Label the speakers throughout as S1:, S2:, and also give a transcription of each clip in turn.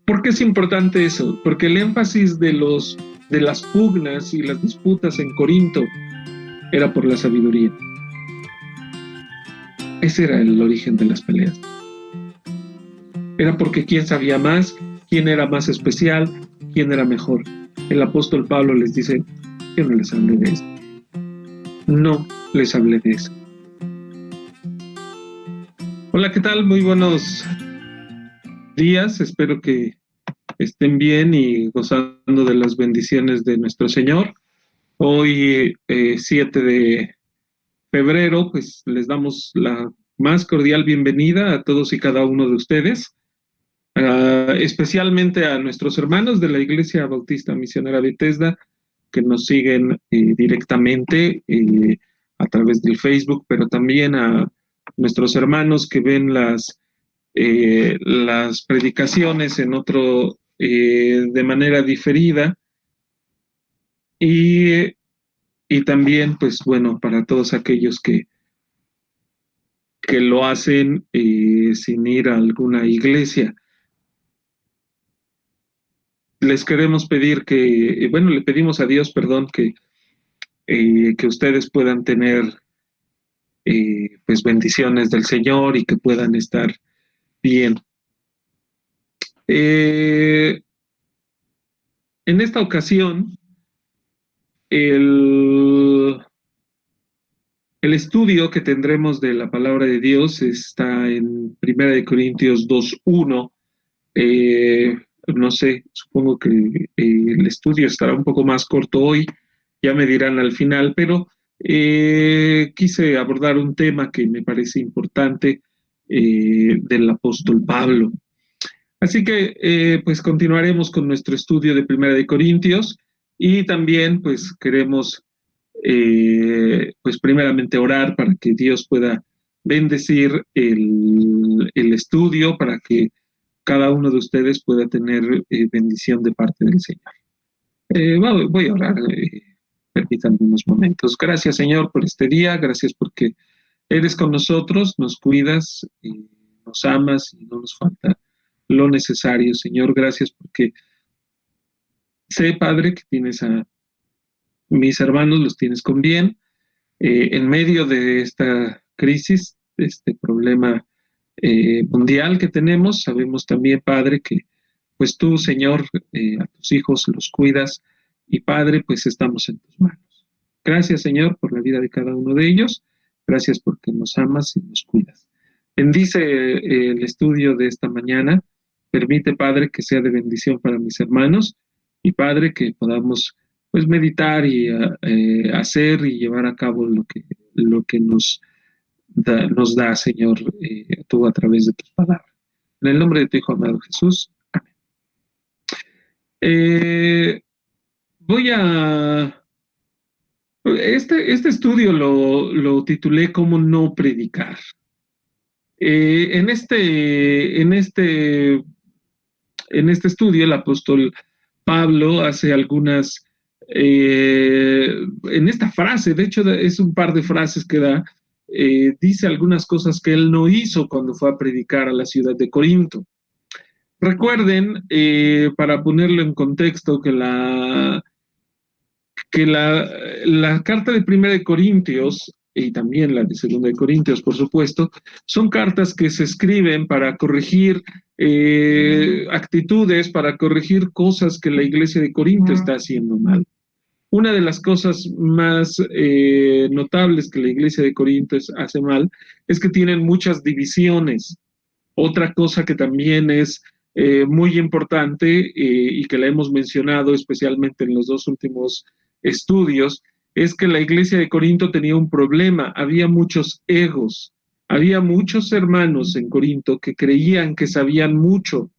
S1: ¿Por qué es importante eso? Porque el énfasis de las pugnas y las disputas en Corinto era por la sabiduría. Ese era el origen de las peleas. Era porque quién sabía más, quién era más especial, quién era mejor. El apóstol Pablo les dice: yo no les hablé de eso. No les hablé de eso. Hola, ¿qué tal? Muy buenos días. Espero que estén bien y gozando de las bendiciones de nuestro Señor. Hoy, 7 de febrero, pues les damos la más cordial bienvenida a todos y cada uno de ustedes, especialmente a nuestros hermanos de la Iglesia Bautista Misionera Bethesda, que nos siguen directamente a través del Facebook, pero también a nuestros hermanos que ven las predicaciones en otro, de manera diferida, y también, pues bueno, para todos aquellos que lo hacen sin ir a alguna iglesia. Les queremos pedir que, bueno, le pedimos a Dios, perdón, que ustedes puedan tener pues bendiciones del Señor y que puedan estar bien. En esta ocasión, el estudio que tendremos de la palabra de Dios está en 1 Corintios 2:1. No sé, supongo que el estudio estará un poco más corto hoy, ya me dirán al final, pero quise abordar un tema que me parece importante del apóstol Pablo. Así que pues continuaremos con nuestro estudio de 1 Corintios y también pues queremos pues primeramente orar para que Dios pueda bendecir el estudio, para que cada uno de ustedes pueda tener bendición de parte del Señor. Voy a orar, permítanme unos momentos. Gracias, Señor, por este día. Gracias porque eres con nosotros, nos cuidas, nos amas y no nos falta lo necesario. Señor, gracias porque sé, Padre, que tienes a mis hermanos, los tienes con bien. En medio de esta crisis, de este problema mundial que tenemos, sabemos también, Padre, que pues tú, Señor, a tus hijos los cuidas y, Padre, pues estamos en tus manos. Gracias, Señor, por la vida de cada uno de ellos. Gracias porque nos amas y nos cuidas. Bendice el estudio de esta mañana. Permite, Padre, que sea de bendición para mis hermanos y, Padre, que podamos pues meditar y hacer y llevar a cabo lo que nos da, Señor, tú a través de tus palabras. En el nombre de tu Hijo amado Jesús. Amén. Voy a... Este estudio lo titulé ¿Cómo no predicar? En este estudio el apóstol Pablo hace algunas, en esta frase, de hecho es un par de frases que da, dice algunas cosas que él no hizo cuando fue a predicar a la ciudad de Corinto. Recuerden, para ponerlo en contexto, que la carta de 1 Corintios y también la de 2 Corintios, por supuesto, son cartas que se escriben para corregir actitudes, para corregir cosas que la iglesia de Corinto está haciendo mal. Una de las cosas más notables que la iglesia de Corinto hace mal es que tienen muchas divisiones. Otra cosa que también es muy importante y que la hemos mencionado especialmente en los dos últimos estudios, es que la iglesia de Corinto tenía un problema, había muchos egos, había muchos hermanos en Corinto que creían que sabían mucho,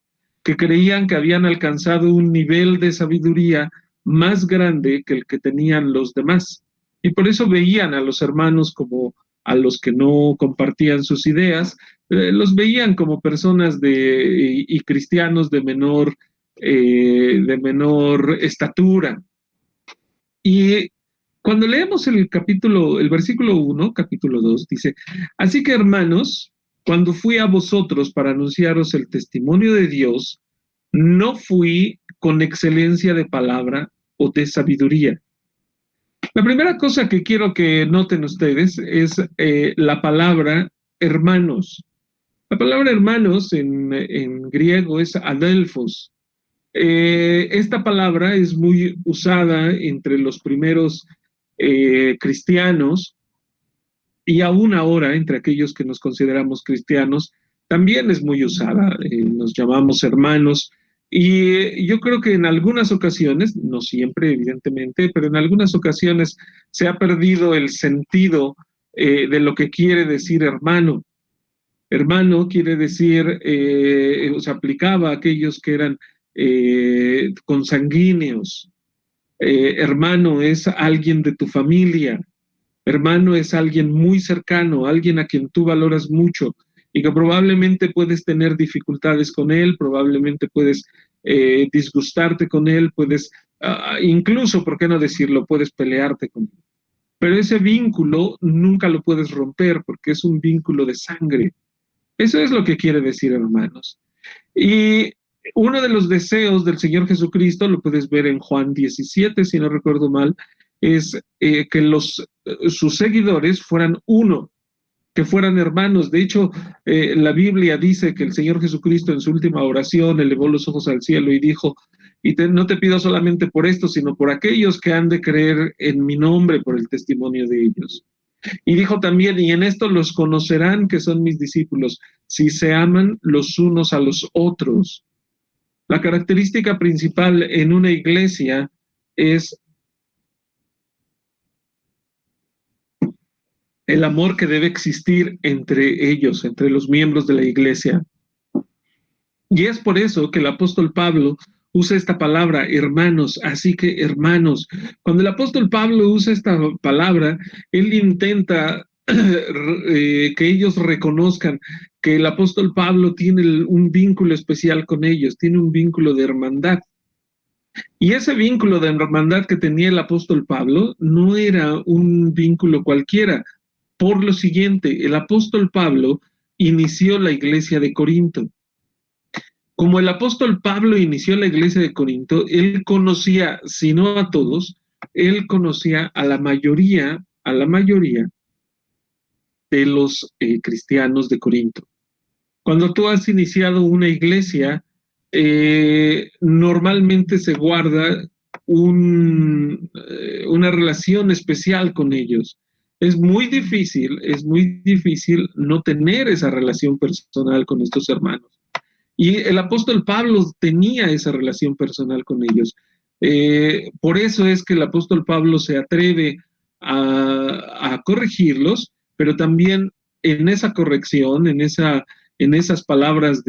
S1: que creían que habían alcanzado un nivel de sabiduría más grande que el que tenían los demás. Y por eso veían a los hermanos como a los que no compartían sus ideas, los veían como personas y cristianos de menor estatura. Y cuando leemos el versículo 1, capítulo 2, dice: así que, hermanos, cuando fui a vosotros para anunciaros el testimonio de Dios, no fui con excelencia de palabra o de sabiduría. La primera cosa que quiero que noten ustedes es la palabra hermanos. La palabra hermanos en griego es adelphos. Esta palabra es muy usada entre los primeros cristianos y aún ahora entre aquellos que nos consideramos cristianos, también es muy usada. Nos llamamos hermanos y yo creo que en algunas ocasiones, no siempre evidentemente, pero en algunas ocasiones se ha perdido el sentido de lo que quiere decir hermano. Hermano quiere decir, se aplicaba a aquellos que eran consanguíneos. Hermano es alguien de tu familia. Hermano es alguien muy cercano, alguien a quien tú valoras mucho y que probablemente puedes tener dificultades con él, probablemente puedes disgustarte con él, puedes, incluso, ¿por qué no decirlo?, puedes pelearte con él. Pero ese vínculo nunca lo puedes romper porque es un vínculo de sangre. Eso es lo que quiere decir, hermanos. Y uno de los deseos del Señor Jesucristo, lo puedes ver en Juan 17, si no recuerdo mal, es que sus seguidores fueran uno, que fueran hermanos. De hecho, la Biblia dice que el Señor Jesucristo en su última oración elevó los ojos al cielo y dijo, no te pido solamente por esto, sino por aquellos que han de creer en mi nombre por el testimonio de ellos. Y dijo también, y en esto los conocerán que son mis discípulos, si se aman los unos a los otros. La característica principal en una iglesia es el amor que debe existir entre ellos, entre los miembros de la iglesia. Y es por eso que el apóstol Pablo usa esta palabra, hermanos, así que hermanos. Cuando el apóstol Pablo usa esta palabra, él intenta que ellos reconozcan que el apóstol Pablo tiene un vínculo especial con ellos, tiene un vínculo de hermandad. Y ese vínculo de hermandad que tenía el apóstol Pablo no era un vínculo cualquiera. Por lo siguiente, el apóstol Pablo inició la iglesia de Corinto. Como el apóstol Pablo inició la iglesia de Corinto, él conocía, si no a todos, él conocía a la mayoría de los cristianos de Corinto. Cuando tú has iniciado una iglesia, normalmente se guarda una relación especial con ellos. Es muy difícil no tener esa relación personal con estos hermanos. Y el apóstol Pablo tenía esa relación personal con ellos. Por eso es que el apóstol Pablo se atreve a corregirlos, pero también en esa corrección, en esas palabras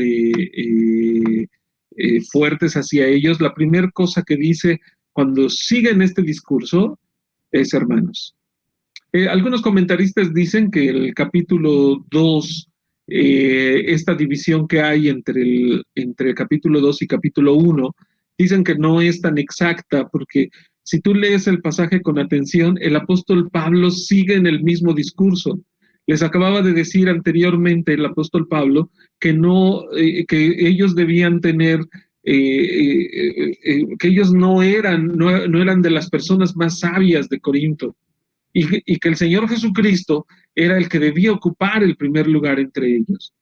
S1: fuertes hacia ellos, la primera cosa que dice cuando siguen este discurso es hermanos. Algunos comentaristas dicen que el capítulo 2, esta división que hay entre el capítulo 2 y capítulo 1, dicen que no es tan exacta porque si tú lees el pasaje con atención, el apóstol Pablo sigue en el mismo discurso. Les acababa de decir anteriormente el apóstol Pablo que que ellos debían tener, que ellos no eran de las personas más sabias de Corinto. Y que el Señor Jesucristo era el que debía ocupar el primer lugar entre ellos.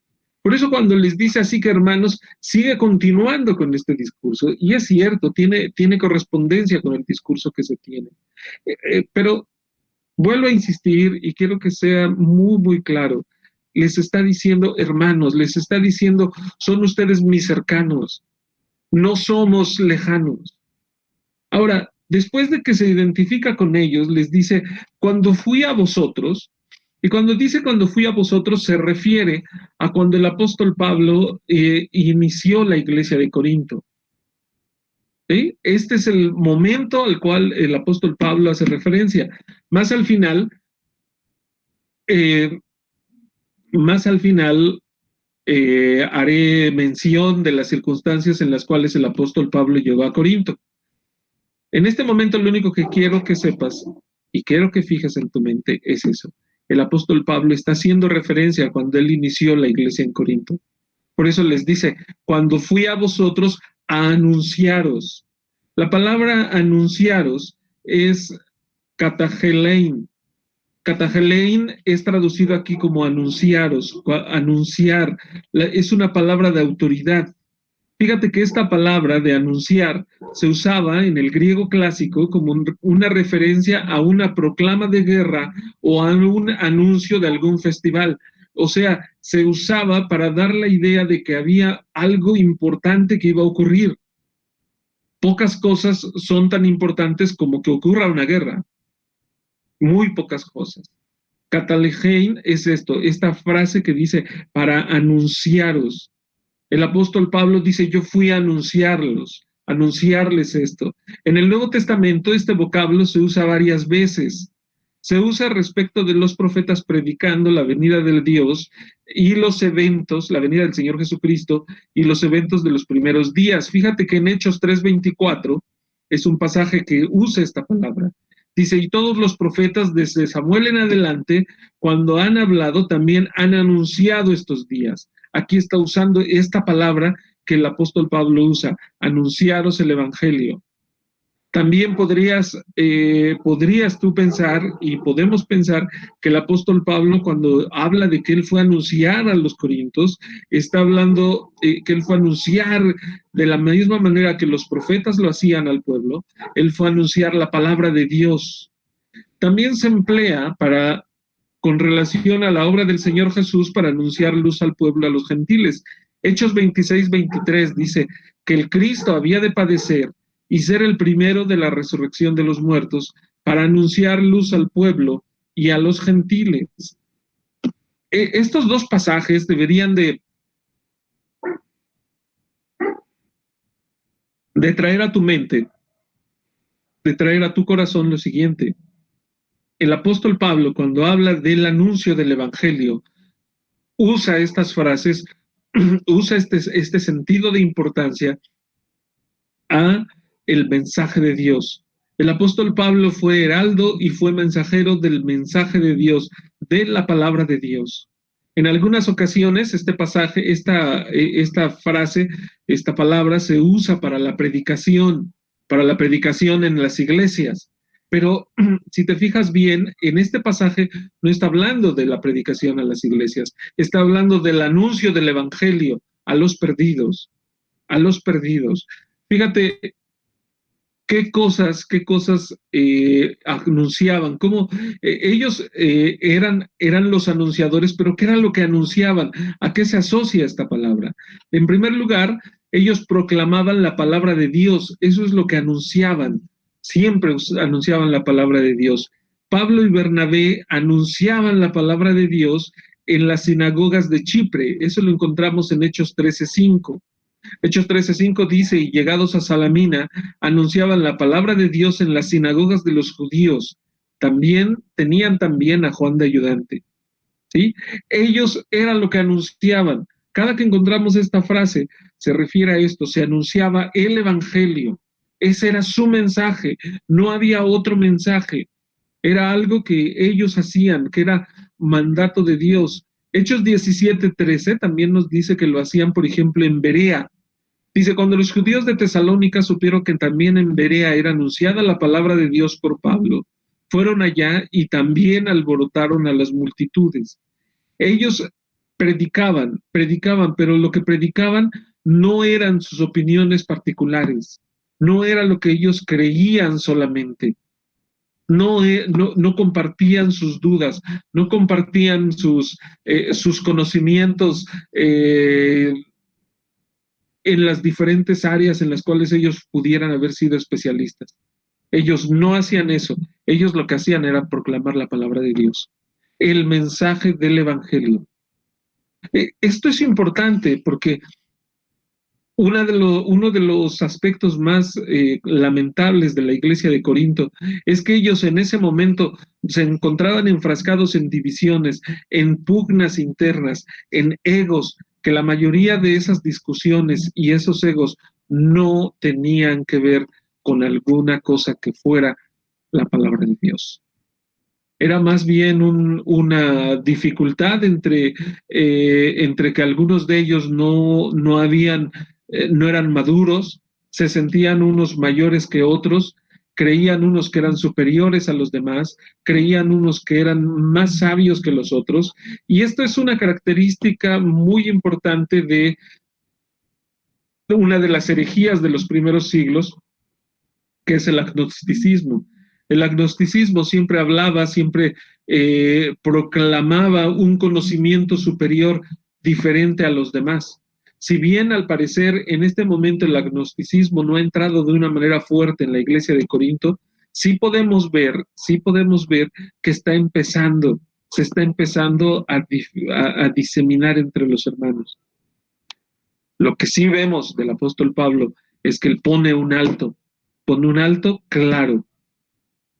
S1: Por eso cuando les dice así que hermanos, sigue continuando con este discurso, y es cierto, tiene correspondencia con el discurso que se tiene. Pero vuelvo a insistir y quiero que sea muy, muy claro, les está diciendo hermanos, les está diciendo, son ustedes mis cercanos, no somos lejanos. Ahora, después de que se identifica con ellos, les dice, cuando fui a vosotros, y cuando dice cuando fui a vosotros se refiere a cuando el apóstol Pablo inició la iglesia de Corinto. ¿Sí? Este es el momento al cual el apóstol Pablo hace referencia. Más al final, eh, haré mención de las circunstancias en las cuales el apóstol Pablo llegó a Corinto. En este momento lo único que quiero que sepas y quiero que fijes en tu mente es eso. El apóstol Pablo está haciendo referencia a cuando él inició la iglesia en Corinto. Por eso les dice, cuando fui a vosotros a anunciaros. La palabra anunciaros es katagelein. Katagelein es traducido aquí como anunciaros, anunciar. Es una palabra de autoridad. Fíjate que esta palabra de anunciar se usaba en el griego clásico como una referencia a una proclama de guerra o a un anuncio de algún festival. O sea, se usaba para dar la idea de que había algo importante que iba a ocurrir. Pocas cosas son tan importantes como que ocurra una guerra. Muy pocas cosas. Katalegein es esto, esta frase que dice para anunciaros. El apóstol Pablo dice, yo fui a anunciarles esto. En el Nuevo Testamento este vocablo se usa varias veces. Se usa respecto de los profetas predicando la venida del Dios y los eventos, la venida del Señor Jesucristo y los eventos de los primeros días. Fíjate que en Hechos 3:24 es un pasaje que usa esta palabra. Dice, y todos los profetas desde Samuel en adelante, cuando han hablado, también han anunciado estos días. Aquí está usando esta palabra que el apóstol Pablo usa, anunciaros el evangelio. También podrías tú pensar, y podemos pensar, que el apóstol Pablo, cuando habla de que él fue a anunciar a los corintios, está hablando que él fue a anunciar de la misma manera que los profetas lo hacían al pueblo, él fue a anunciar la palabra de Dios. También se emplea con relación a la obra del Señor Jesús para anunciar luz al pueblo, a los gentiles. Hechos 26:23 dice que el Cristo había de padecer y ser el primero de la resurrección de los muertos para anunciar luz al pueblo y a los gentiles. Estos dos pasajes deberían de traer a tu mente, de traer a tu corazón lo siguiente. El apóstol Pablo, cuando habla del anuncio del evangelio, usa estas frases, usa este sentido de importancia a el mensaje de Dios. El apóstol Pablo fue heraldo y fue mensajero del mensaje de Dios, de la palabra de Dios. En algunas ocasiones este pasaje, esta frase, esta palabra se usa para la predicación en las iglesias. Pero si te fijas bien, en este pasaje no está hablando de la predicación a las iglesias, está hablando del anuncio del evangelio a los perdidos, a los perdidos. Fíjate qué cosas anunciaban, cómo ellos eran los anunciadores, pero qué era lo que anunciaban, a qué se asocia esta palabra. En primer lugar, ellos proclamaban la palabra de Dios, eso es lo que anunciaban, siempre anunciaban la palabra de Dios. Pablo y Bernabé anunciaban la palabra de Dios en las sinagogas de Chipre, eso lo encontramos en Hechos 13:5. Hechos 13:5 dice, y llegados a Salamina, anunciaban la palabra de Dios en las sinagogas de los judíos. Tenían también a Juan de ayudante. ¿Sí? Ellos eran lo que anunciaban. Cada que encontramos esta frase, se refiere a esto, se anunciaba el evangelio. Ese era su mensaje, no había otro mensaje. Era algo que ellos hacían, que era mandato de Dios. Hechos 17:13 también nos dice que lo hacían, por ejemplo, en Berea. Dice, cuando los judíos de Tesalónica supieron que también en Berea era anunciada la palabra de Dios por Pablo, fueron allá y también alborotaron a las multitudes. Ellos predicaban, pero lo que predicaban no eran sus opiniones particulares, no era lo que ellos creían solamente. No compartían sus dudas, no compartían sus conocimientos en las diferentes áreas en las cuales ellos pudieran haber sido especialistas. Ellos no hacían eso, ellos lo que hacían era proclamar la palabra de Dios, el mensaje del evangelio. Esto es importante porque uno de los aspectos más lamentables de la iglesia de Corinto es que ellos en ese momento se encontraban enfrascados en divisiones, en pugnas internas, en egos, que la mayoría de esas discusiones y esos egos no tenían que ver con alguna cosa que fuera la palabra de Dios. Era más bien una dificultad entre que algunos de ellos no habían no eran maduros, se sentían unos mayores que otros, creían unos que eran superiores a los demás, creían unos que eran más sabios que los otros, y esto es una característica muy importante de una de las herejías de los primeros siglos, que es el agnosticismo. El agnosticismo siempre hablaba, siempre proclamaba un conocimiento superior diferente a los demás. Si bien al parecer en este momento el agnosticismo no ha entrado de una manera fuerte en la iglesia de Corinto, sí podemos ver que está empezando, se está empezando a diseminar entre los hermanos. Lo que sí vemos del apóstol Pablo es que él pone un alto claro,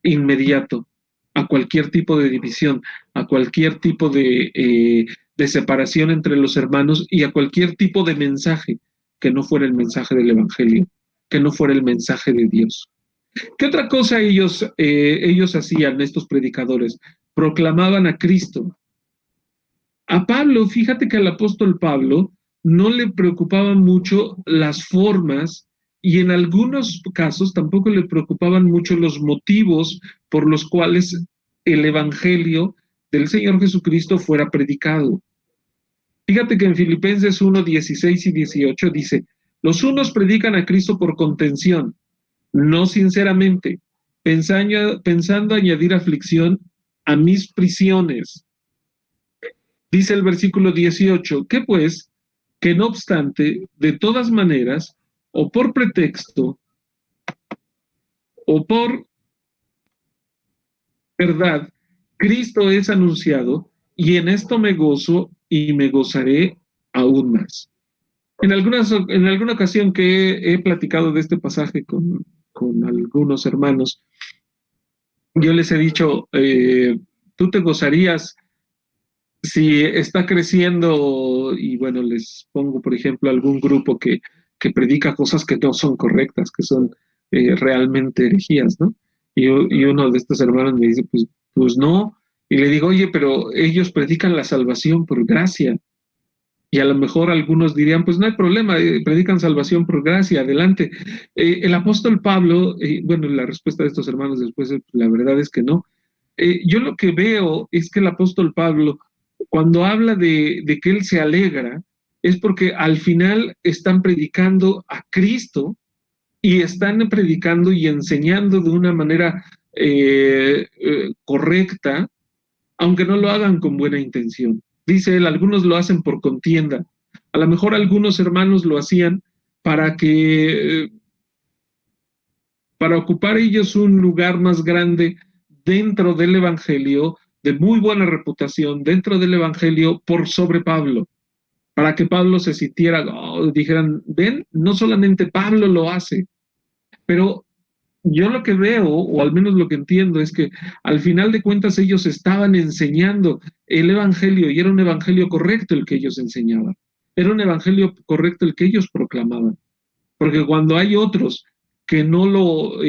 S1: inmediato, a cualquier tipo de división, a cualquier tipo de separación entre los hermanos y a cualquier tipo de mensaje que no fuera el mensaje del Evangelio, que no fuera el mensaje de Dios. ¿Qué otra cosa ellos hacían, estos predicadores? Proclamaban a Cristo. A Pablo, fíjate que al apóstol Pablo no le preocupaban mucho las formas y en algunos casos tampoco le preocupaban mucho los motivos por los cuales el evangelio del Señor Jesucristo fuera predicado. Fíjate que en Filipenses 1, 16 y 18 dice, los unos predican a Cristo por contención, no sinceramente, pensando añadir aflicción a mis prisiones. Dice el versículo 18, que pues, que no obstante, de todas maneras, o por pretexto, o por verdad, Cristo es anunciado, y en esto me gozo y me gozaré aún más. En alguna ocasión que he platicado de este pasaje con algunos hermanos, yo les he dicho, tú te gozarías si está creciendo, y bueno, les pongo, por ejemplo, algún grupo que predica cosas que no son correctas, que son realmente herejías, ¿no? Y uno de estos hermanos me dice, pues no. Y le digo, oye, pero ellos predican la salvación por gracia. Y a lo mejor algunos dirían, pues no hay problema, predican salvación por gracia, adelante. El apóstol Pablo, bueno, la respuesta de estos hermanos después, la verdad es que no. Yo lo que veo es que el apóstol Pablo, cuando habla de que él se alegra, es porque al final están predicando a Cristo y están predicando y enseñando de una manera correcta, aunque no lo hagan con buena intención. Dice él, algunos lo hacen por contienda. A lo mejor algunos hermanos lo hacían para que, para ocupar ellos un lugar más grande dentro del Evangelio, de muy buena reputación dentro del Evangelio por sobre Pablo, para que Pablo se sintiera, dijeran, ven, no solamente Pablo lo hace, pero yo lo que veo, o al menos lo que entiendo, es que al final de cuentas ellos estaban enseñando el Evangelio y era un Evangelio correcto el que ellos enseñaban, era un Evangelio correcto el que ellos proclamaban, porque cuando hay otros que no lo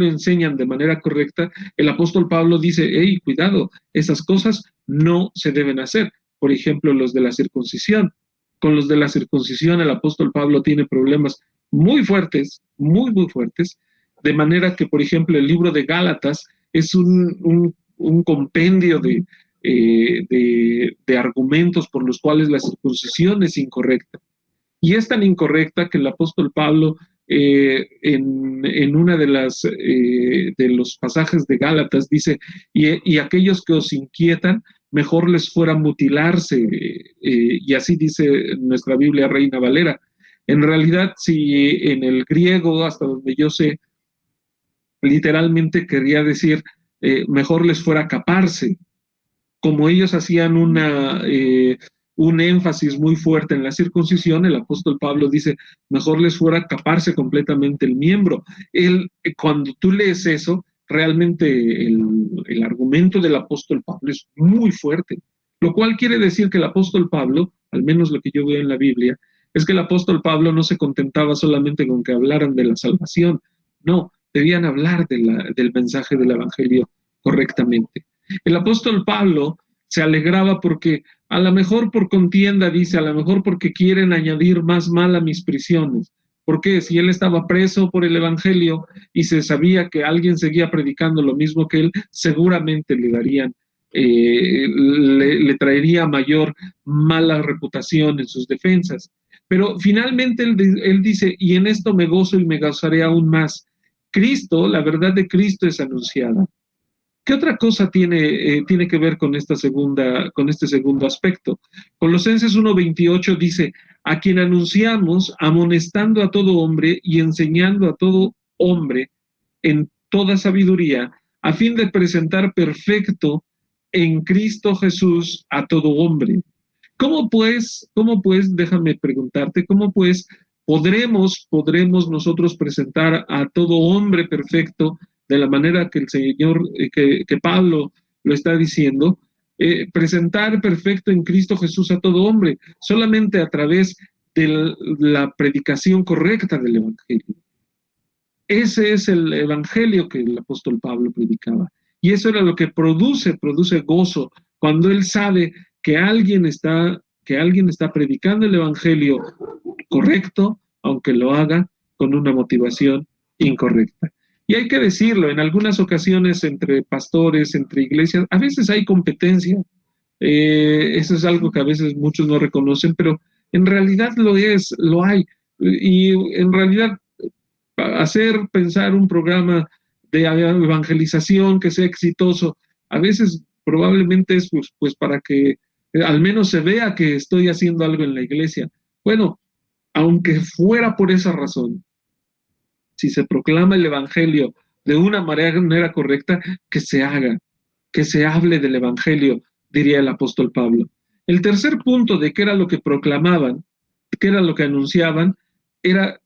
S1: enseñan de manera correcta, el apóstol Pablo dice, hey, cuidado, esas cosas no se deben hacer. Por ejemplo, los de la circuncisión. Con los de la circuncisión el apóstol Pablo tiene problemas muy fuertes, muy fuertes, de manera que, por ejemplo, el libro de Gálatas es un compendio de argumentos por los cuales la circuncisión es incorrecta. Y es tan incorrecta que el apóstol Pablo en una de los pasajes de Gálatas dice, y aquellos que os inquietan, mejor les fuera mutilarse, y así dice nuestra Biblia Reina Valera. En realidad, si en el griego, hasta donde yo sé, literalmente quería decir, mejor les fuera caparse, como ellos hacían un énfasis muy fuerte en la circuncisión, el apóstol Pablo dice, mejor les fuera caparse completamente el miembro. Cuando tú lees eso, realmente el argumento del apóstol Pablo es muy fuerte, lo cual quiere decir que el apóstol Pablo, al menos lo que yo veo en la Biblia, es que el apóstol Pablo no se contentaba solamente con que hablaran de la salvación, no, debían hablar del mensaje del evangelio correctamente. El apóstol Pablo se alegraba porque A lo mejor por contienda, dice, a lo mejor porque quieren añadir más mal a mis prisiones. ¿Por qué? Si él estaba preso por el Evangelio y se sabía que alguien seguía predicando lo mismo que él, seguramente le darían, le traería mayor mala reputación en sus defensas. Pero finalmente él dice, y en esto me gozo y me gozaré aún más. Cristo, la verdad de Cristo es anunciada. ¿Qué otra cosa tiene que ver con con este segundo aspecto? Colosenses 1:28 dice, a quien anunciamos, amonestando a todo hombre y enseñando a todo hombre en toda sabiduría, a fin de presentar perfecto en Cristo Jesús a todo hombre. Cómo pues, déjame preguntarte, cómo pues podremos nosotros presentar a todo hombre perfecto de la manera que el Señor, que Pablo lo está diciendo, presentar perfecto en Cristo Jesús a todo hombre, solamente a través de la predicación correcta del Evangelio? Ese es el Evangelio que el apóstol Pablo predicaba. Y eso era lo que produce gozo, cuando él sabe que alguien está predicando el Evangelio correcto, aunque lo haga con una motivación incorrecta. Y hay que decirlo, en algunas ocasiones entre pastores, entre iglesias, a veces hay competencia. Eso es algo que a veces muchos no reconocen, pero en realidad lo hay. Y en realidad pensar un programa de evangelización que sea exitoso, a veces probablemente es pues para que al menos se vea que estoy haciendo algo en la iglesia. Bueno, aunque fuera por esa razón, si se proclama el Evangelio de una manera correcta, que se haga, que se hable del Evangelio, diría el apóstol Pablo. El tercer punto de qué era lo que proclamaban, qué era lo que anunciaban, era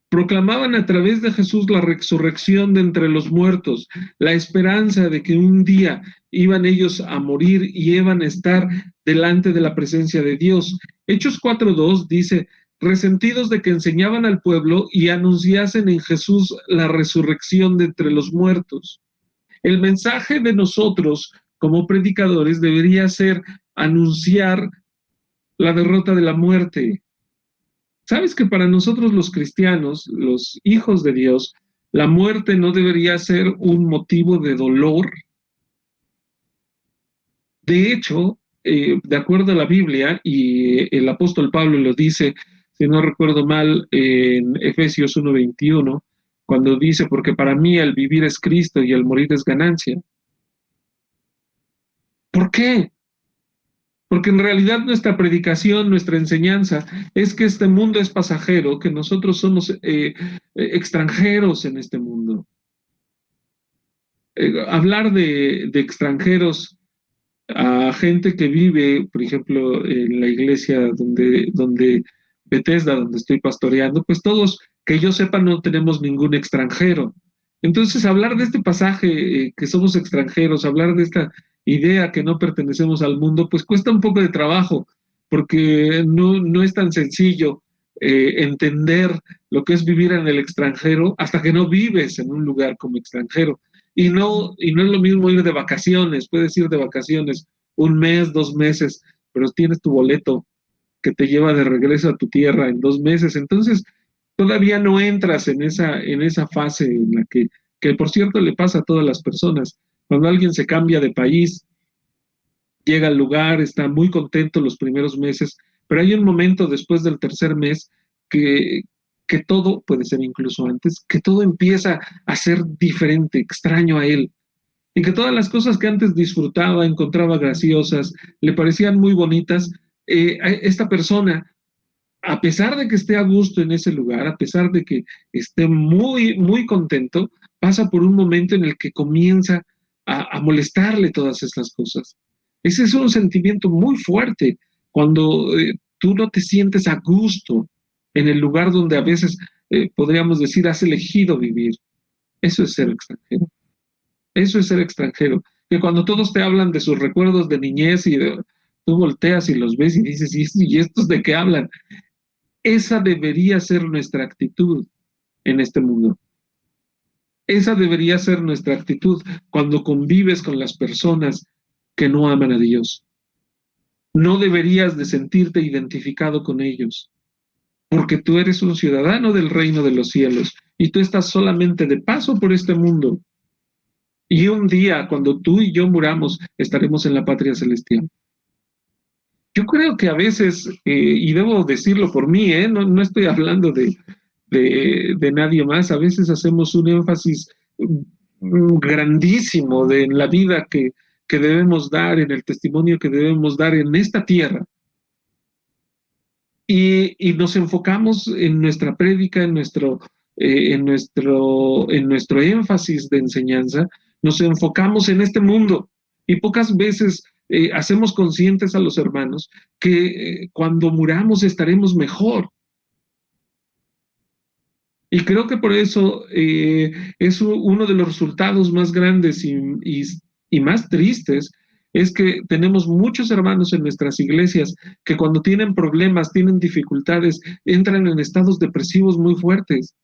S1: proclamaban a través de Jesús la resurrección de entre los muertos, la esperanza de que un día iban ellos a morir y iban a estar delante de la presencia de Dios. Hechos 4:2 dice, resentidos de que enseñaban al pueblo y anunciasen en Jesús la resurrección de entre los muertos. El mensaje de nosotros como predicadores debería ser anunciar la derrota de la muerte. ¿Sabes que para nosotros los cristianos, los hijos de Dios, la muerte no debería ser un motivo de dolor? De hecho, de acuerdo a la Biblia, y el apóstol Pablo lo dice, si no recuerdo mal, en Efesios 1:21, cuando dice, porque para mí el vivir es Cristo y el morir es ganancia. ¿Por qué? Porque en realidad nuestra predicación, nuestra enseñanza es que este mundo es pasajero, que nosotros somos extranjeros en este mundo. Hablar de extranjeros a gente que vive, por ejemplo, en la iglesia donde Bethesda, donde estoy pastoreando, pues todos, que yo sepa, no tenemos ningún extranjero. Entonces, hablar de este pasaje, que somos extranjeros, hablar de esta idea que no pertenecemos al mundo, pues cuesta un poco de trabajo, porque no es tan sencillo entender lo que es vivir en el extranjero hasta que no vives en un lugar como extranjero. Y no es lo mismo ir de vacaciones, puedes ir de vacaciones un mes, 2 meses, pero tienes tu boleto que te lleva de regreso a tu tierra en 2 meses. Entonces, todavía no entras en esa fase en la que por cierto le pasa a todas las personas. Cuando alguien se cambia de país, llega al lugar, está muy contento los primeros meses, pero hay un momento después del tercer mes que, que todo, puede ser incluso antes, que todo empieza a ser diferente, extraño a él, y que todas las cosas que antes disfrutaba, encontraba graciosas, le parecían muy bonitas, esta persona, a pesar de que esté a gusto en ese lugar, a pesar de que esté muy, muy contento, pasa por un momento en el que comienza a molestarle todas estas cosas. Ese es un sentimiento muy fuerte cuando tú no te sientes a gusto en el lugar donde a veces podríamos decir has elegido vivir. Eso es ser extranjero. Eso es ser extranjero. Que cuando todos te hablan de sus recuerdos de niñez tú volteas y los ves y dices, ¿y estos de qué hablan? Esa debería ser nuestra actitud en este mundo. Esa debería ser nuestra actitud cuando convives con las personas que no aman a Dios. No deberías de sentirte identificado con ellos, porque tú eres un ciudadano del reino de los cielos y tú estás solamente de paso por este mundo. Y un día, cuando tú y yo muramos, estaremos en la patria celestial. Yo creo que a veces, y debo decirlo por mí, no estoy hablando de nadie más, a veces hacemos un énfasis grandísimo en la vida que debemos dar, en el testimonio que debemos dar en esta tierra. Y nos enfocamos en nuestra prédica, en nuestro énfasis de enseñanza, nos enfocamos en este mundo y pocas veces hacemos conscientes a los hermanos que cuando muramos estaremos mejor. Y creo que por eso es uno de los resultados más grandes y más tristes, es que tenemos muchos hermanos en nuestras iglesias que cuando tienen problemas, tienen dificultades, entran en estados depresivos muy fuertes.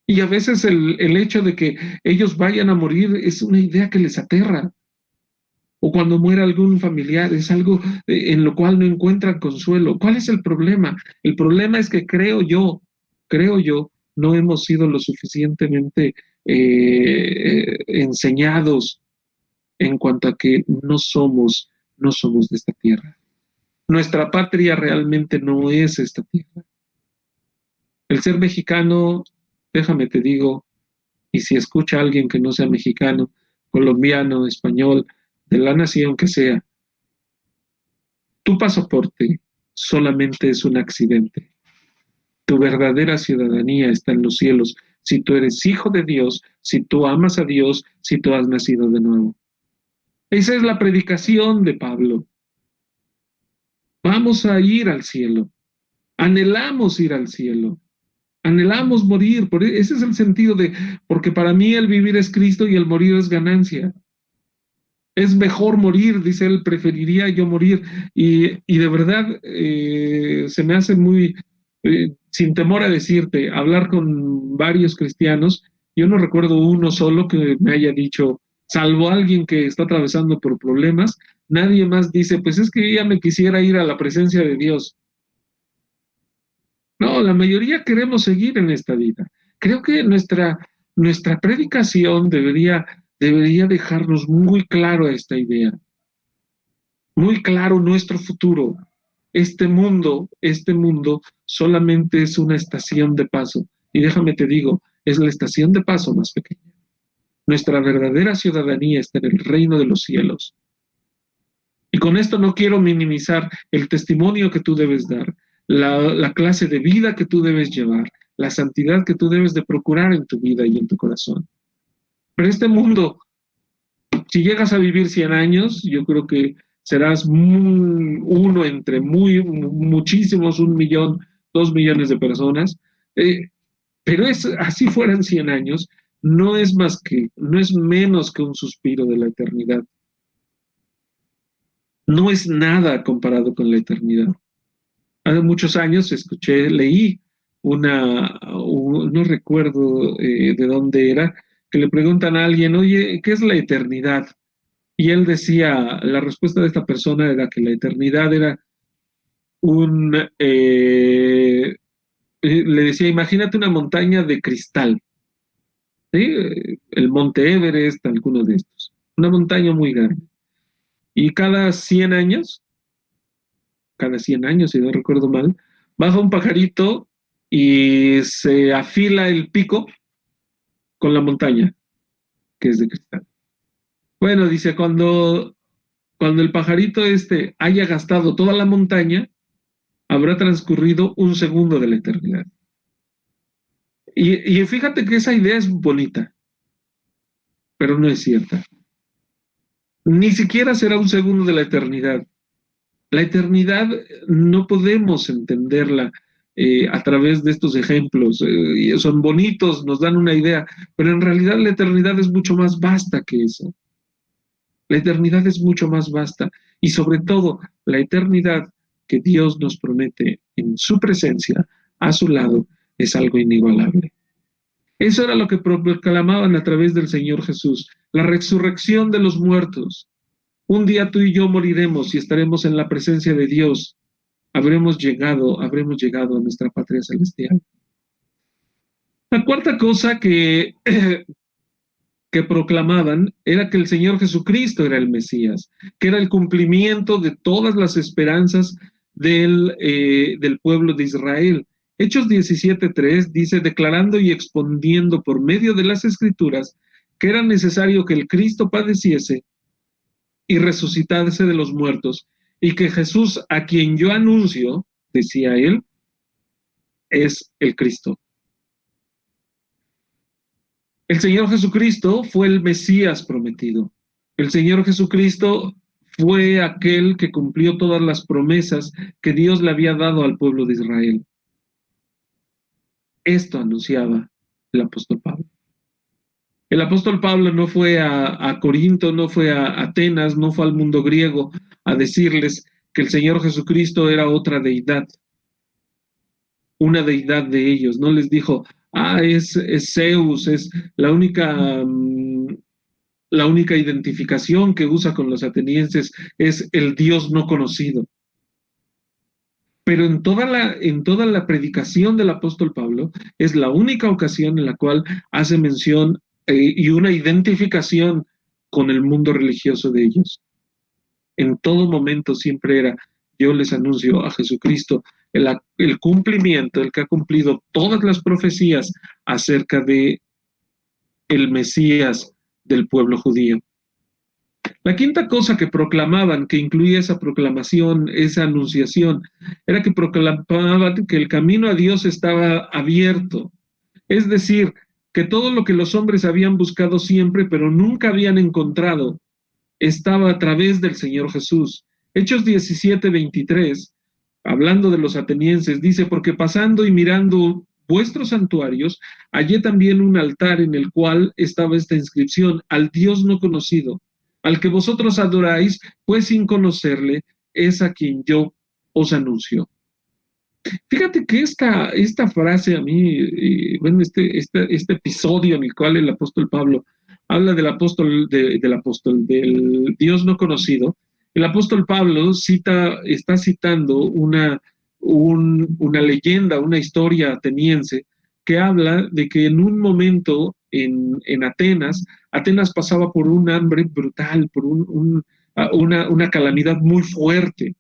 S1: Y a veces el hecho de que ellos vayan a morir es una idea que les aterra. O cuando muera algún familiar, es algo en lo cual no encuentran consuelo. ¿Cuál es el problema? El problema es que creo yo, no hemos sido lo suficientemente enseñados en cuanto a que no somos de esta tierra. Nuestra patria realmente no es esta tierra. El ser mexicano, déjame te digo, y si escucha a alguien que no sea mexicano, colombiano, español, de la nación que sea, tu pasaporte solamente es un accidente. Tu verdadera ciudadanía está en los cielos, si tú eres hijo de Dios, si tú amas a Dios, si tú has nacido de nuevo. Esa es la predicación de Pablo. Vamos a ir al cielo. Anhelamos ir al cielo. Anhelamos morir. Ese es el sentido porque para mí el vivir es Cristo y el morir es ganancia. Es mejor morir, dice él, preferiría yo morir. Y de verdad se me hace muy, sin temor a decirte, hablar con varios cristianos. Yo no recuerdo uno solo que me haya dicho, salvo alguien que está atravesando por problemas, nadie más dice, pues es que ya me quisiera ir a la presencia de Dios. No, la mayoría queremos seguir en esta vida. Creo que nuestra predicación debería dejarnos muy claro esta idea, muy claro nuestro futuro. Este mundo solamente es una estación de paso. Y déjame te digo, es la estación de paso más pequeña. Nuestra verdadera ciudadanía está en el reino de los cielos. Y con esto no quiero minimizar el testimonio que tú debes dar, la clase de vida que tú debes llevar, la santidad que tú debes de procurar en tu vida y en tu corazón. Pero este mundo, si llegas a vivir 100 años, yo creo que serás uno entre muchísimos, 1 millón, 2 millones de personas. Pero así fueran 100 años, no es menos que un suspiro de la eternidad. No es nada comparado con la eternidad. Hace muchos años leí no recuerdo de dónde era, que le preguntan a alguien, oye, ¿qué es la eternidad? Y él decía, la respuesta de esta persona era que la eternidad era le decía, imagínate una montaña de cristal, ¿sí? El Monte Everest, alguno de estos, una montaña muy grande. Y cada 100 años, si no recuerdo mal, baja un pajarito y se afila el pico con la montaña, que es de cristal. Bueno, dice, cuando el pajarito haya gastado toda la montaña, habrá transcurrido 1 segundo de la eternidad. Y fíjate que esa idea es bonita, pero no es cierta. Ni siquiera será 1 segundo de la eternidad. La eternidad no podemos entenderla a través de estos ejemplos. Son bonitos, nos dan una idea, pero en realidad la eternidad es mucho más vasta que eso. La eternidad es mucho más vasta y sobre todo la eternidad que Dios nos promete en su presencia, a su lado, es algo inigualable. Eso era lo que proclamaban a través del Señor Jesús, la resurrección de los muertos. Un día tú y yo moriremos y estaremos en la presencia de Dios. Habremos llegado a nuestra patria celestial. La cuarta cosa que proclamaban era que el Señor Jesucristo era el Mesías, que era el cumplimiento de todas las esperanzas del pueblo de Israel. Hechos 17:3 dice, declarando y exponiendo por medio de las Escrituras que era necesario que el Cristo padeciese y resucitase de los muertos, y que Jesús, a quien yo anuncio, decía él, es el Cristo. El Señor Jesucristo fue el Mesías prometido. El Señor Jesucristo fue aquel que cumplió todas las promesas que Dios le había dado al pueblo de Israel. Esto anunciaba el apóstol Pablo. El apóstol Pablo no fue a Corinto, no fue a Atenas, no fue al mundo griego a decirles que el Señor Jesucristo era otra deidad, una deidad de ellos. No les dijo, es Zeus, es la única identificación que usa con los atenienses es el Dios no conocido. Pero en toda la predicación del apóstol Pablo es la única ocasión en la cual hace mención y una identificación con el mundo religioso de ellos. En todo momento siempre era, yo les anuncio a Jesucristo, el cumplimiento, el que ha cumplido todas las profecías acerca de el Mesías del pueblo judío. La quinta cosa que proclamaban, que incluía esa proclamación, esa anunciación, era que proclamaban que el camino a Dios estaba abierto. Es decir, que todo lo que los hombres habían buscado siempre, pero nunca habían encontrado, estaba a través del Señor Jesús. Hechos 17:23, hablando de los atenienses, dice, porque pasando y mirando vuestros santuarios, hallé también un altar en el cual estaba esta inscripción, al Dios no conocido, al que vosotros adoráis, pues sin conocerle, es a quien yo os anuncio. Fíjate que esta frase a mí, bueno, este episodio en el cual el apóstol Pablo habla del Dios no conocido, el apóstol Pablo está citando una leyenda, una historia ateniense, que habla de que en un momento en Atenas pasaba por un hambre brutal, por una calamidad muy fuerte.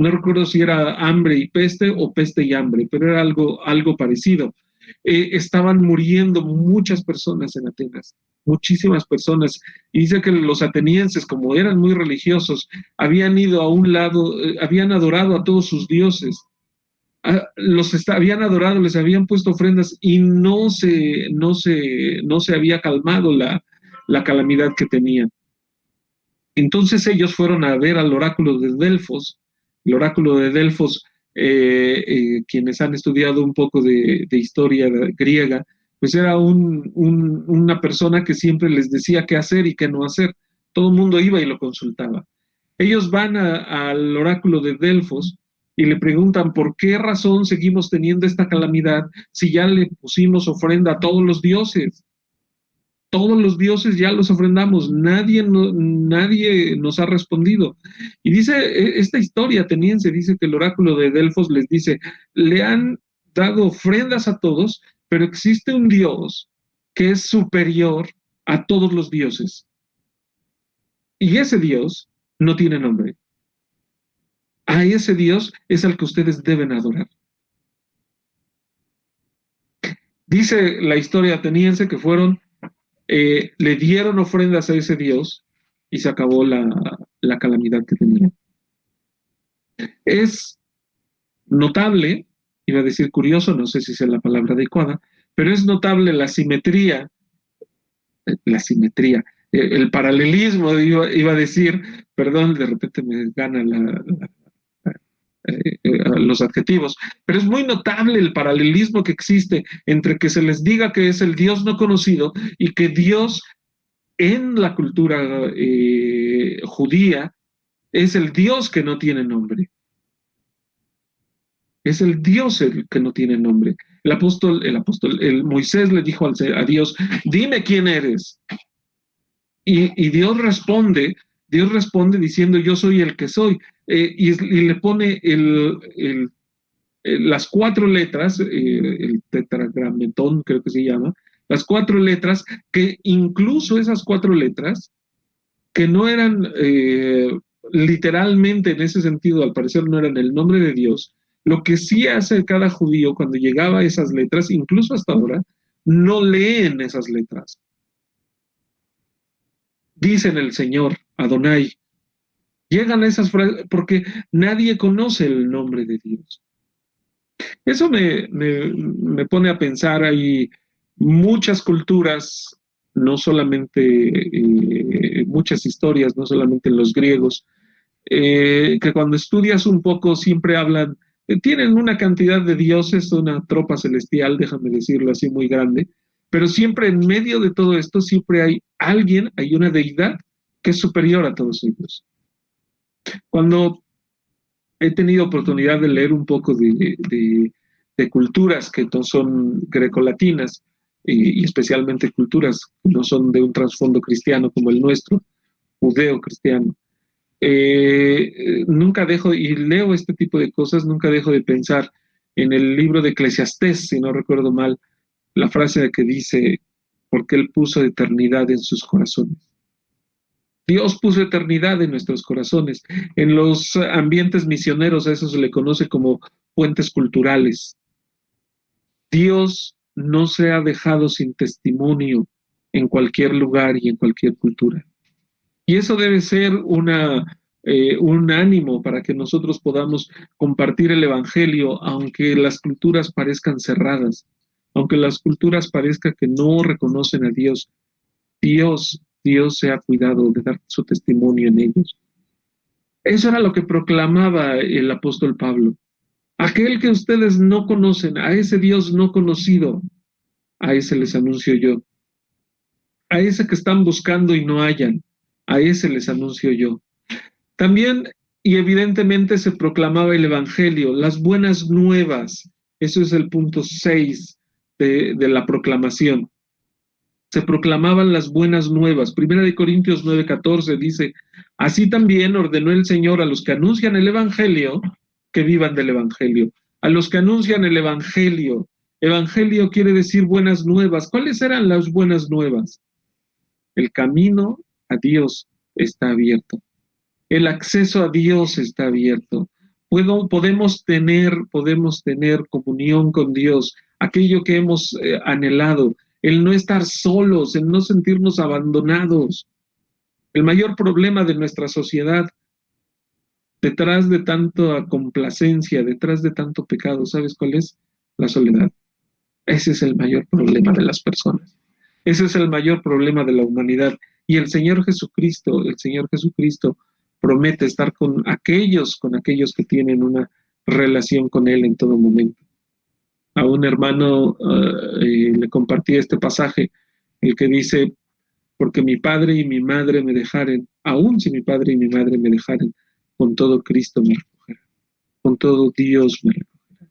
S1: No recuerdo si era hambre y peste o peste y hambre, pero era algo parecido. Estaban muriendo muchas personas en Atenas, muchísimas personas. Y dice que los atenienses, como eran muy religiosos, habían ido a un lado, habían adorado a todos sus dioses, habían adorado, les habían puesto ofrendas y no se había calmado la calamidad que tenían. Entonces ellos fueron a ver al oráculo de Delfos. El oráculo de Delfos, quienes han estudiado un poco de historia griega, pues era una persona que siempre les decía qué hacer y qué no hacer. Todo el mundo iba y lo consultaba. Ellos van al oráculo de Delfos y le preguntan por qué razón seguimos teniendo esta calamidad si ya le pusimos ofrenda a todos los dioses. Todos los dioses ya los ofrendamos, nadie nos ha respondido. Y dice, esta historia ateniense dice que el oráculo de Delfos les dice, le han dado ofrendas a todos, pero existe un Dios que es superior a todos los dioses. Y ese Dios no tiene nombre. A ese Dios es al que ustedes deben adorar. Dice la historia ateniense que le dieron ofrendas a ese Dios y se acabó la calamidad que tenía. Es notable, iba a decir curioso, no sé si es la palabra adecuada, pero es notable la simetría, el paralelismo, iba a decir, perdón, de repente me gana los adjetivos, pero es muy notable el paralelismo que existe entre que se les diga que es el Dios no conocido y que Dios en la cultura judía es el Dios que no tiene nombre. Es el Dios el que no tiene nombre. El Moisés le dijo a Dios, dime quién eres. Y Dios responde Dios responde diciendo, yo soy el que soy, y le pone las 4 letras, el tetragrametón creo que se llama, las 4 letras, que incluso esas 4 letras, que no eran literalmente en ese sentido, al parecer no eran el nombre de Dios, lo que sí hace cada judío cuando llegaba a esas letras, incluso hasta ahora, no leen esas letras. Dicen el Señor, Adonai. Llegan a esas frases porque nadie conoce el nombre de Dios. Eso me pone a pensar, hay muchas culturas, no solamente muchas historias, no solamente en los griegos, que cuando estudias un poco siempre hablan, tienen una cantidad de dioses, una tropa celestial, déjame decirlo así, muy grande, pero siempre en medio de todo esto, siempre hay alguien, hay una deidad que es superior a todos ellos. Cuando he tenido oportunidad de leer un poco de culturas que no son grecolatinas, y especialmente culturas que no son de un trasfondo cristiano como el nuestro, judeo-cristiano, nunca dejo, y leo este tipo de cosas, nunca dejo de pensar en el libro de Eclesiastés, si no recuerdo mal, la frase que dice, porque Él puso eternidad en sus corazones. Dios puso eternidad en nuestros corazones. En los ambientes misioneros a eso se le conoce como puentes culturales. Dios no se ha dejado sin testimonio en cualquier lugar y en cualquier cultura. Y eso debe ser un ánimo para que nosotros podamos compartir el Evangelio, aunque las culturas parezcan cerradas, aunque las culturas parezcan que no reconocen a Dios. Dios se ha cuidado de dar su testimonio en ellos. Eso era lo que proclamaba el apóstol Pablo. Aquel que ustedes no conocen, a ese Dios no conocido, a ese les anuncio yo. A ese que están buscando y no hallan, a ese les anuncio yo. También y evidentemente se proclamaba el Evangelio, las buenas nuevas. Eso es el punto 6 de la proclamación. Se proclamaban las buenas nuevas. Primera de Corintios 9:14 dice, así también ordenó el Señor a los que anuncian el Evangelio, que vivan del Evangelio. A los que anuncian el Evangelio. Evangelio quiere decir buenas nuevas. ¿Cuáles eran las buenas nuevas? El camino a Dios está abierto. El acceso a Dios está abierto. Podemos tener comunión con Dios, aquello que hemos anhelado, el no estar solos, el no sentirnos abandonados. El mayor problema de nuestra sociedad, detrás de tanta complacencia, detrás de tanto pecado, ¿sabes cuál es? La soledad. Ese es el mayor problema de las personas. Ese es el mayor problema de la humanidad. Y el Señor Jesucristo promete estar con aquellos que tienen una relación con Él en todo momento. A un hermano le compartí este pasaje, el que dice, porque mi padre y mi madre me dejaren, aun si mi padre y mi madre me dejaren, con todo Cristo me recogerá, con todo Dios me recogerá.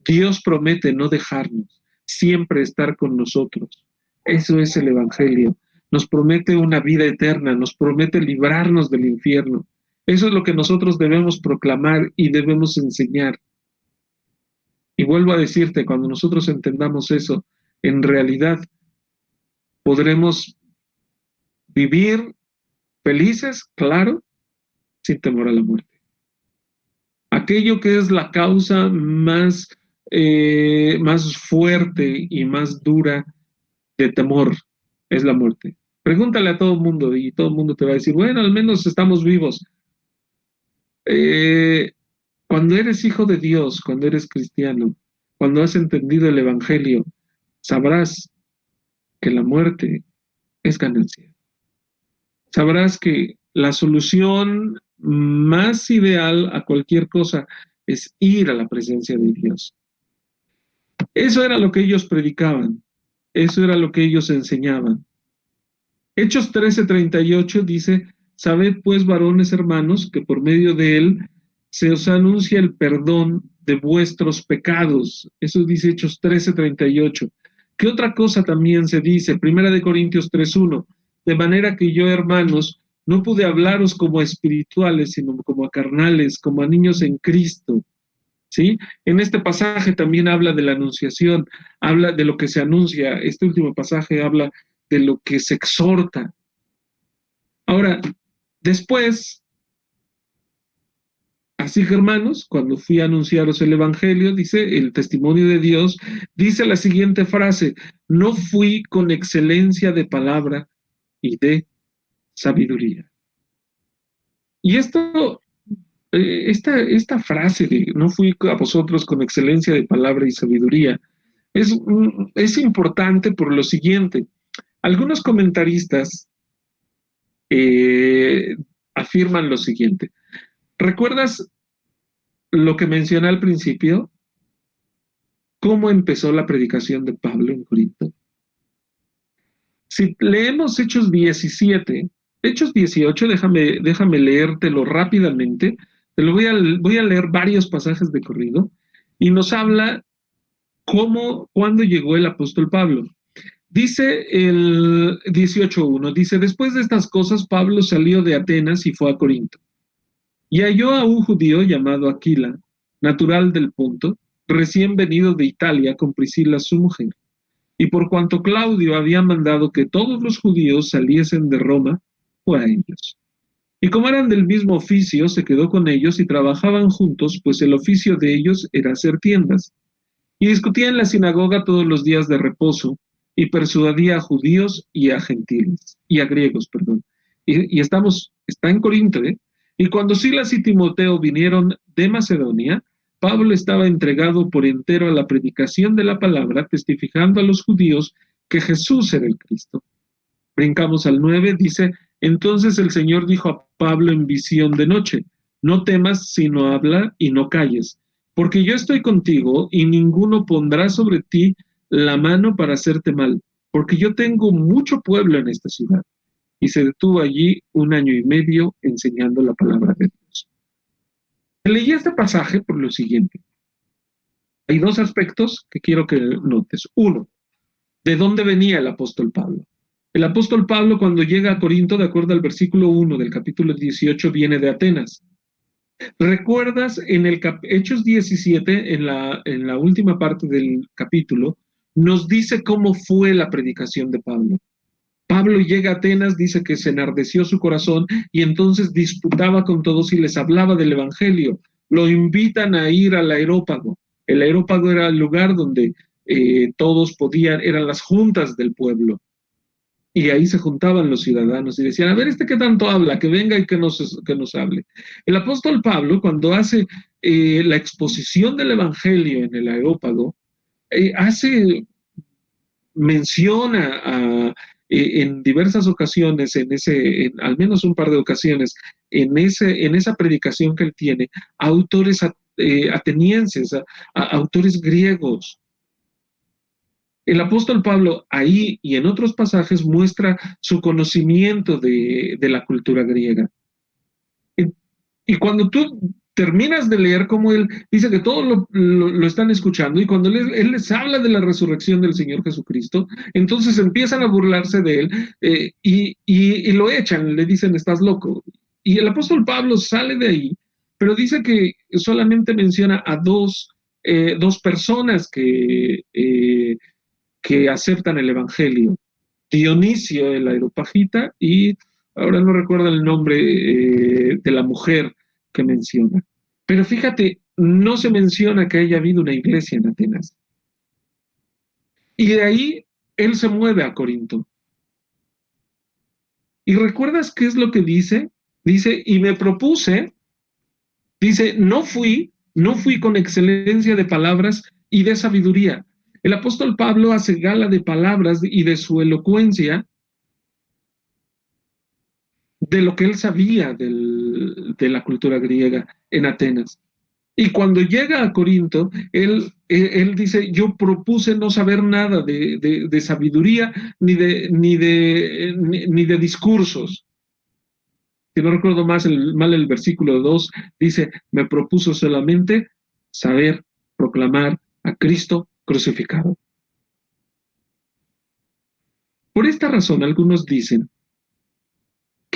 S1: Dios promete no dejarnos, siempre estar con nosotros. Eso es el Evangelio. Nos promete una vida eterna, nos promete librarnos del infierno. Eso es lo que nosotros debemos proclamar y debemos enseñar. Y vuelvo a decirte, cuando nosotros entendamos eso, en realidad podremos vivir felices, claro, sin temor a la muerte. Aquello que es la causa más fuerte y más dura de temor es la muerte. Pregúntale a todo el mundo y todo el mundo te va a decir, bueno, al menos estamos vivos. Cuando eres hijo de Dios, cuando eres cristiano, cuando has entendido el Evangelio, sabrás que la muerte es ganancia. Sabrás que la solución más ideal a cualquier cosa es ir a la presencia de Dios. Eso era lo que ellos predicaban, eso era lo que ellos enseñaban. Hechos 13:38 dice, sabed pues, varones hermanos, que por medio de él se os anuncia el perdón de vuestros pecados. Eso dice Hechos 13:38. ¿Qué otra cosa también se dice? Primera de Corintios 3:1. De manera que yo, hermanos, no pude hablaros como a espirituales, sino como a carnales, como a niños en Cristo. ¿Sí? En este pasaje también habla de la anunciación, habla de lo que se anuncia. Este último pasaje habla de lo que se exhorta. Ahora, después, así que hermanos, cuando fui a anunciaros el Evangelio, dice el testimonio de Dios, dice la siguiente frase: no fui con excelencia de palabra y de sabiduría. Y esta frase de no fui a vosotros con excelencia de palabra y sabiduría es importante por lo siguiente. Algunos comentaristas eh, afirman lo siguiente. ¿Recuerdas lo que mencioné al principio? ¿Cómo empezó la predicación de Pablo en Corinto? Si leemos Hechos 17, Hechos 18, déjame leértelo rápidamente. Te lo voy a leer varios pasajes de corrido y nos habla cuándo llegó el apóstol Pablo. Dice el 18.1, dice, después de estas cosas Pablo salió de Atenas y fue a Corinto. Y halló a un judío llamado Aquila, natural del Ponto, recién venido de Italia con Priscila su mujer. Y por cuanto Claudio había mandado que todos los judíos saliesen de Roma, fue a ellos. Y como eran del mismo oficio, se quedó con ellos y trabajaban juntos, pues el oficio de ellos era hacer tiendas. Y discutía en la sinagoga todos los días de reposo, y persuadía a judíos y a gentiles, y a griegos, perdón. Está en Corinto, ¿eh? Y cuando Silas y Timoteo vinieron de Macedonia, Pablo estaba entregado por entero a la predicación de la palabra, testificando a los judíos que Jesús era el Cristo. Brincamos al 9, dice, entonces el Señor dijo a Pablo en visión de noche, no temas, sino habla y no calles, porque yo estoy contigo y ninguno pondrá sobre ti la mano para hacerte mal, porque yo tengo mucho pueblo en esta ciudad. Y se detuvo allí 1 año y medio enseñando la palabra de Dios. Leí este pasaje por lo siguiente. Hay dos aspectos que quiero que notes. Uno, ¿de dónde venía el apóstol Pablo? El apóstol Pablo, cuando llega a Corinto, de acuerdo al versículo 1 del capítulo 18, viene de Atenas. ¿Recuerdas en el Hechos 17, en la última parte del capítulo, nos dice cómo fue la predicación de Pablo? Pablo llega a Atenas, dice que se enardeció su corazón y entonces disputaba con todos y les hablaba del Evangelio. Lo invitan a ir al Areópago. El Areópago era el lugar donde todos podían, eran las juntas del pueblo. Y ahí se juntaban los ciudadanos y decían, a ver, ¿este qué tanto habla? Que venga y que nos hable. El apóstol Pablo, cuando hace la exposición del Evangelio en el Areópago, menciona en diversas ocasiones, al menos un par de ocasiones, en esa predicación que él tiene, a autores atenienses, a autores griegos. El apóstol Pablo ahí y en otros pasajes muestra su conocimiento de la cultura griega. Y cuando tú terminas de leer cómo él dice que todos lo están escuchando y cuando él les habla de la resurrección del Señor Jesucristo, entonces empiezan a burlarse de él y lo echan, le dicen, estás loco. Y el apóstol Pablo sale de ahí, pero dice que solamente menciona a dos personas que aceptan el Evangelio. Dionisio, el Areopagita, y ahora no recuerdo el nombre de la mujer que menciona. Pero fíjate, no se menciona que haya habido una iglesia en Atenas. Y de ahí él se mueve a Corinto. ¿Y recuerdas qué es lo que dice? Dice, y me propuse, dice, no fui con excelencia de palabras y de sabiduría. El apóstol Pablo hace gala de palabras y de su elocuencia, de lo que él sabía de la cultura griega en Atenas. Y cuando llega a Corinto, él dice, yo propuse no saber nada de sabiduría ni de discursos. Si no recuerdo mal el versículo 2, dice, me propuso solamente saber proclamar a Cristo crucificado. Por esta razón, algunos dicen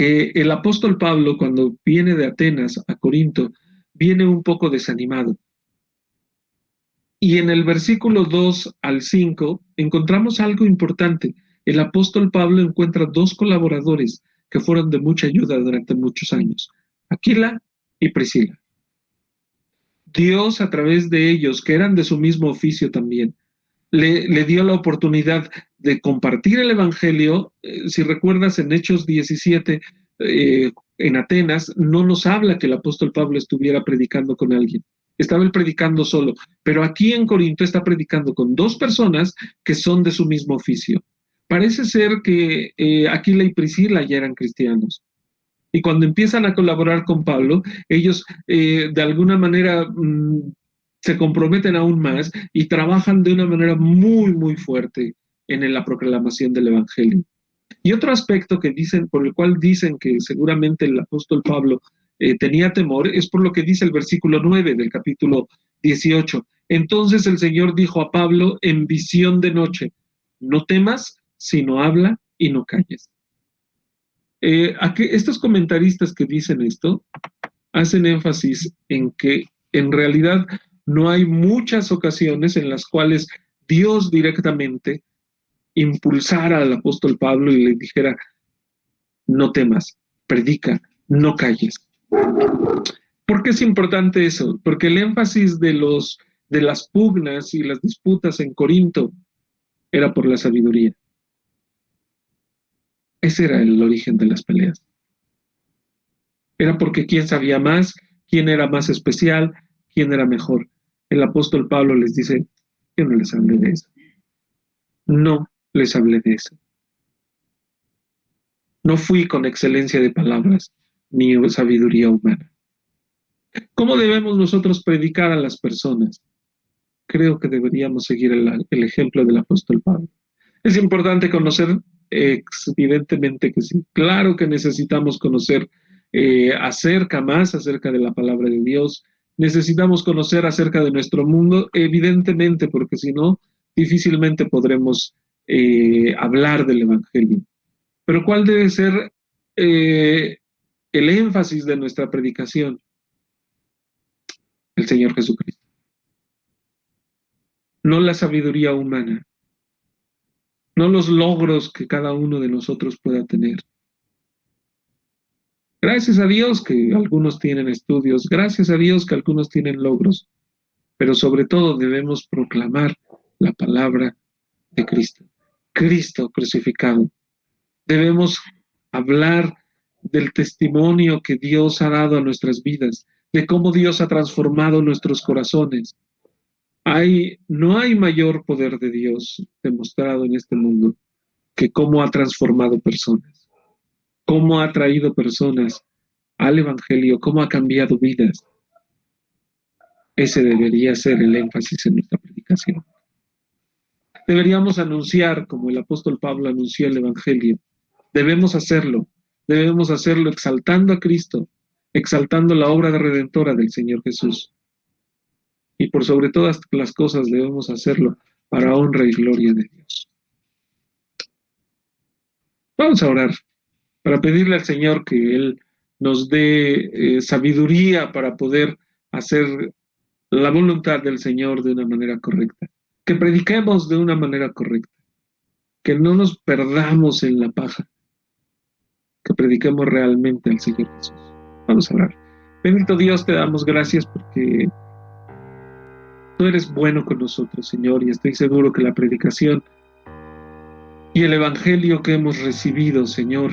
S1: que el apóstol Pablo, cuando viene de Atenas a Corinto, viene un poco desanimado. Y en el versículo 2 al 5 encontramos algo importante. El apóstol Pablo encuentra dos colaboradores que fueron de mucha ayuda durante muchos años, Aquila y Priscila. Dios, a través de ellos, que eran de su mismo oficio también, le dio la oportunidad de compartir el Evangelio. Si recuerdas, en Hechos 17, en Atenas, no nos habla que el apóstol Pablo estuviera predicando con alguien. Estaba él predicando solo, pero aquí en Corinto está predicando con dos personas que son de su mismo oficio. Parece ser que Aquila y Priscila ya eran cristianos. Y cuando empiezan a colaborar con Pablo, ellos de alguna manera se comprometen aún más y trabajan de una manera muy, muy fuerte en la proclamación del Evangelio. Y otro aspecto que dicen, por el cual dicen que seguramente el apóstol Pablo tenía temor, es por lo que dice el versículo 9 del capítulo 18. Entonces el Señor dijo a Pablo en visión de noche: no temas, sino habla y no calles. Estos comentaristas que dicen esto hacen énfasis en que en realidad no hay muchas ocasiones en las cuales Dios directamente impulsara al apóstol Pablo y le dijera: no temas, predica, no calles. ¿Por qué es importante eso? Porque el énfasis de las pugnas y las disputas en Corinto era por la sabiduría. Ese era el origen de las peleas. Era porque quién sabía más, quién era más especial, quién era mejor. El apóstol Pablo les dice: yo no les hablé de eso. No les hablé de eso. No fui con excelencia de palabras ni sabiduría humana. ¿Cómo debemos nosotros predicar a las personas? Creo que deberíamos seguir el ejemplo del apóstol Pablo. Es importante conocer, evidentemente que sí. Claro que necesitamos conocer más acerca de la palabra de Dios. Necesitamos conocer acerca de nuestro mundo, evidentemente, porque si no, difícilmente podremos hablar del Evangelio. Pero ¿cuál debe ser el énfasis de nuestra predicación? El Señor Jesucristo. No la sabiduría humana, no los logros que cada uno de nosotros pueda tener. Gracias a Dios que algunos tienen estudios, gracias a Dios que algunos tienen logros, pero sobre todo debemos proclamar la palabra de Cristo, Cristo crucificado. Debemos hablar del testimonio que Dios ha dado a nuestras vidas, de cómo Dios ha transformado nuestros corazones. No hay mayor poder de Dios demostrado en este mundo que cómo ha transformado personas, cómo ha traído personas al Evangelio, cómo ha cambiado vidas. Ese debería ser el énfasis en nuestra predicación. Deberíamos anunciar, como el apóstol Pablo anunció el Evangelio. Debemos hacerlo exaltando a Cristo, exaltando la obra redentora del Señor Jesús. Y por sobre todas las cosas debemos hacerlo para honra y gloria de Dios. Vamos a orar para pedirle al Señor que Él nos dé sabiduría para poder hacer la voluntad del Señor de una manera correcta, que prediquemos de una manera correcta, que no nos perdamos en la paja, que prediquemos realmente al Señor Jesús. Vamos a orar. Bendito Dios, te damos gracias porque tú eres bueno con nosotros, Señor, y estoy seguro que la predicación y el Evangelio que hemos recibido, Señor,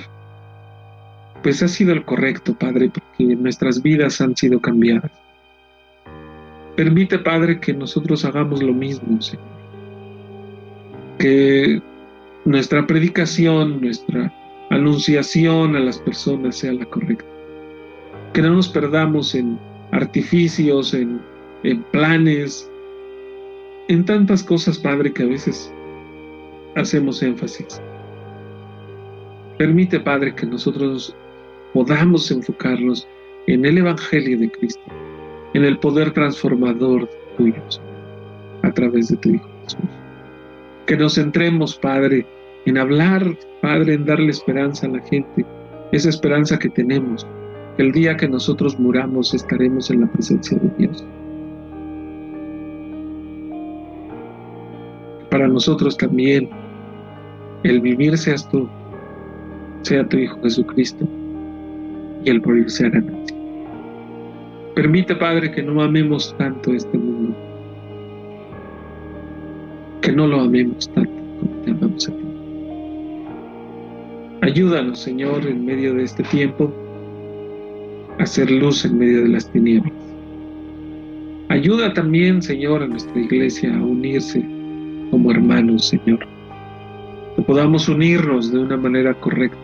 S1: pues ha sido el correcto, Padre, porque nuestras vidas han sido cambiadas. Permite, Padre, que nosotros hagamos lo mismo, Señor. Que nuestra predicación, nuestra anunciación a las personas sea la correcta. Que no nos perdamos en artificios, en planes, en tantas cosas, Padre, que a veces hacemos énfasis. Permite, Padre, que nosotros podamos enfocarnos en el Evangelio de Cristo, en el poder transformador tuyo, a través de tu Hijo Jesús. Que nos centremos, Padre, en hablar, Padre, en darle esperanza a la gente, esa esperanza que tenemos, que el día que nosotros muramos estaremos en la presencia de Dios. Para nosotros también, el vivir seas tú, sea tu Hijo Jesucristo, y el morir sea ganancia. Permite, Padre, que no amemos tanto este mundo, que no lo amemos tanto como te amamos a ti. Ayúdanos, Señor, en medio de este tiempo, a hacer luz en medio de las tinieblas. Ayuda también, Señor, a nuestra iglesia a unirse como hermanos, Señor. Que podamos unirnos de una manera correcta,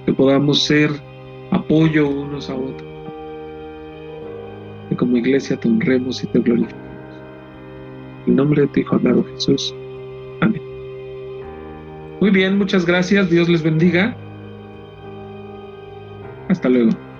S1: que podamos ser apoyo unos a otros, que como iglesia te honremos y te glorifiquemos. En nombre de tu Hijo amado Jesús. Amén. Muy bien, muchas gracias. Dios les bendiga. Hasta luego.